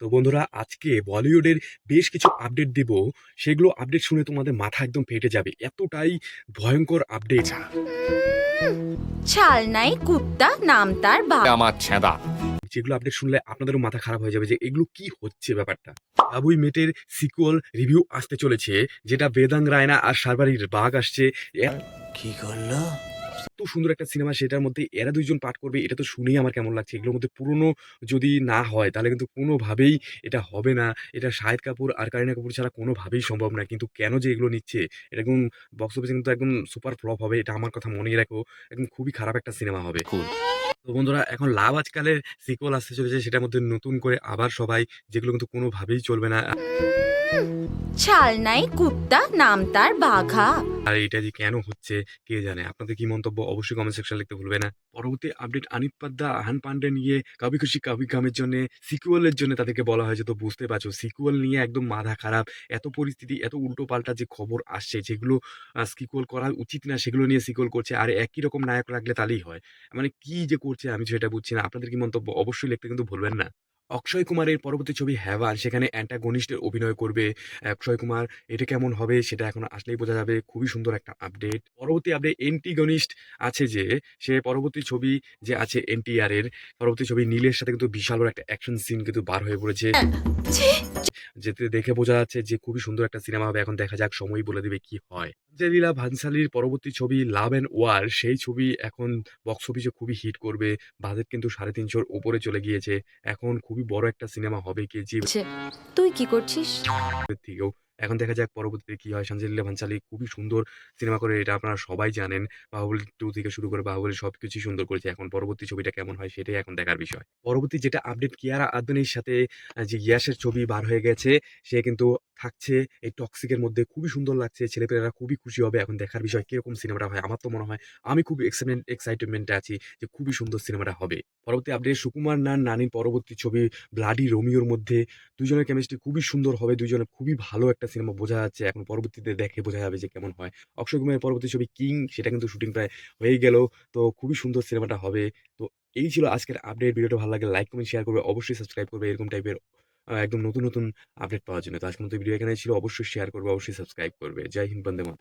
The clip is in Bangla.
তো বন্ধুরা, আজকে বলিউডের বেশ কিছু আপডেট দিব। সেগুলো আপডেট শুনে তোমাদের মাথা একদম ফেটে যাবে, এতটাই ভয়ঙ্কর আপডেট। ছাল নাই কুত্তা নাম তার বা আমার ছেঁদা। যেগুলো আপডেট শুনলে আপনাদেরও মাথা খারাপ হয়ে যাবে যে এগুলো কি হচ্ছে ব্যাপারটা। বাবুই মেটের সিকুয়াল রিভিউ আসতে চলেছে, যেটা বেদাং রায়না আর শারবারির বাঘ আসছে। কি করলো? এত সুন্দর একটা সিনেমা, সেটার মধ্যে এরা দুইজন পাঠ করবে, এটা তো শুনেই আমার কেমন লাগছে। এগুলোর মধ্যে পুরনো যদি না হয় তাহলে কিন্তু কোনোভাবেই এটা হবে না। এটা শাহিদ কাপুর আর কারিনা কাপুর ছাড়া কোনোভাবেই সম্ভব না। কিন্তু কেন যে এগুলো নিচ্ছে, এটা একদম বক্স অফিসে কিন্তু একদম সুপার ফ্লপ হবে, এটা আমার কথা মনেই রাখো। একদম খুবই খারাপ একটা সিনেমা হবে। তো বন্ধুরা, এখন লাভ আজকালের সিকুয়াল আসতে চলেছে, সেটার মধ্যে নতুন করে আবার সবাই, যেগুলো কিন্তু কোনোভাবেই চলবে না। ছাল নাই কুত্তা নাম তার বাঘা। আর এটা যে কেন হচ্ছে কে জানে। আপনাদের কি মন্তব্য অবশ্যই কমেন্ট সেকশনে লিখতে ভুলবে না। পরবর্তী আপডেট, আনিত পাদ্দা আহান পান্ডে নিয়ে কাভি খুশি কাভি গামের জন্য সিকুয়ালের জন্য তাদেরকে বলা হয়েছে। তো বুঝতে পারছো সিকুয়াল নিয়ে একদম মাথা খারাপ, এত পরিস্থিতি, এত উল্টো পাল্টা যে খবর আসছে, যেগুলো সিকুয়াল করা উচিত না সেগুলো নিয়ে সিকুয়াল করছে। আর একই রকম নায়ক রাখলে তাহলেই হয়। মানে কি যে করছে আমি সেটা বুঝছি না। আপনাদের কি মন্তব্য অবশ্যই লিখতে কিন্তু ভুলবেন না। অক্ষয় কুমারের পরবর্তী ছবি হ্যাভান, সেখানে অ্যান্টাগনিস্টের অভিনয় করবে অক্ষয় কুমার। এটা কেমন হবে সেটা এখন আসলেই বোঝা যাবে। খুবই সুন্দর একটা আপডেট। পরবর্তী আপডেট, এন্টিগনিস্ট আছে যে, সে পরবর্তী ছবি যে আছে এনটিআর এর পরবর্তী ছবি নীলের সাথে কিন্তু বিশাল বড় একটা অ্যাকশন সিন কিন্তু বার হয়ে পড়েছে। ছি, যেতে দেখে বোঝা যাচ্ছে যে খুবই সুন্দর একটা সিনেমা হবে। এখন দেখা যাক, সময় বলে দিবে কি হয়। আঞ্জেলিনা ভানসালির পরবর্তী ছবি লাভ অ্যান্ড ওয়ার, সেই ছবি এখন বক্স অফিসে খুবই হিট করবে। বাজেট কিন্তু 350 উপরে চলে গিয়েছে। এখন খুবই বড় একটা সিনেমা হবে কেজিএফ ছে, তুই কি করছিস? এর থেকেও। এখন দেখা যাক পরবর্তীতে কি হয়। সানজিদা ভানসালী খুবই সুন্দর সিনেমা করে, এটা আপনারা সবাই জানেন। বাহুবলী 2 থেকে শুরু করে বাহুবলী সবকিছুই সুন্দর করেছে। এখন পরবর্তী ছবিটা কেমন হয় সেটাই এখন দেখার বিষয়। পরবর্তী যেটা আপডেট, কিয়ারা আদভানির সাথে যে ইয়াসের ছবি বার হয়ে গেছে, সে কিন্তু থাকছে এই টক্সিক এর মধ্যে। খুবই সুন্দর লাগছে। ছেলেপেলেরা খুবই খুশি হবে। এখন দেখার বিষয় কিরকম সিনেমাটা হয়। আমার তো মনে হয়, আমি খুব এক্সাইটমেন্টে আছি যে খুবই সুন্দর সিনেমাটা হবে। পরবর্তী আপডেট, সুকুমার নানির পরবর্তী ছবি ব্লাডি রোমিওর মধ্যে দুইজনের কেমিস্ট্রি খুবই সুন্দর হবে। দুইজনের খুবই ভালো একটা সিনেমা বোঝা যাচ্ছে। এখন পরবর্তীতে দেখে বোঝা যাবে যে কেমন হয়। অক্ষয় কুমারের পরবর্তী ছবি কিং, সেটা কিন্তু শুটিং প্রায় হয়েই গেল। তো খুবই সুন্দর সিনেমাটা হবে। তো এই ছিল আজকের আপডেট। ভিডিওটা ভালো লাগলে লাইক, কমেন্ট, শেয়ার করবে। অবশ্যই সাবস্ক্রাইব করবে এরকম টাইপের একদম নতুন আপডেট পাওয়ার জন্য। তো আজকের মতো ভিডিও এখানেই ছিল। অবশ্যই শেয়ার করবে, অবশ্যই সাবস্ক্রাইব করবে। জয় হিন্দ, বন্দে মাতরম।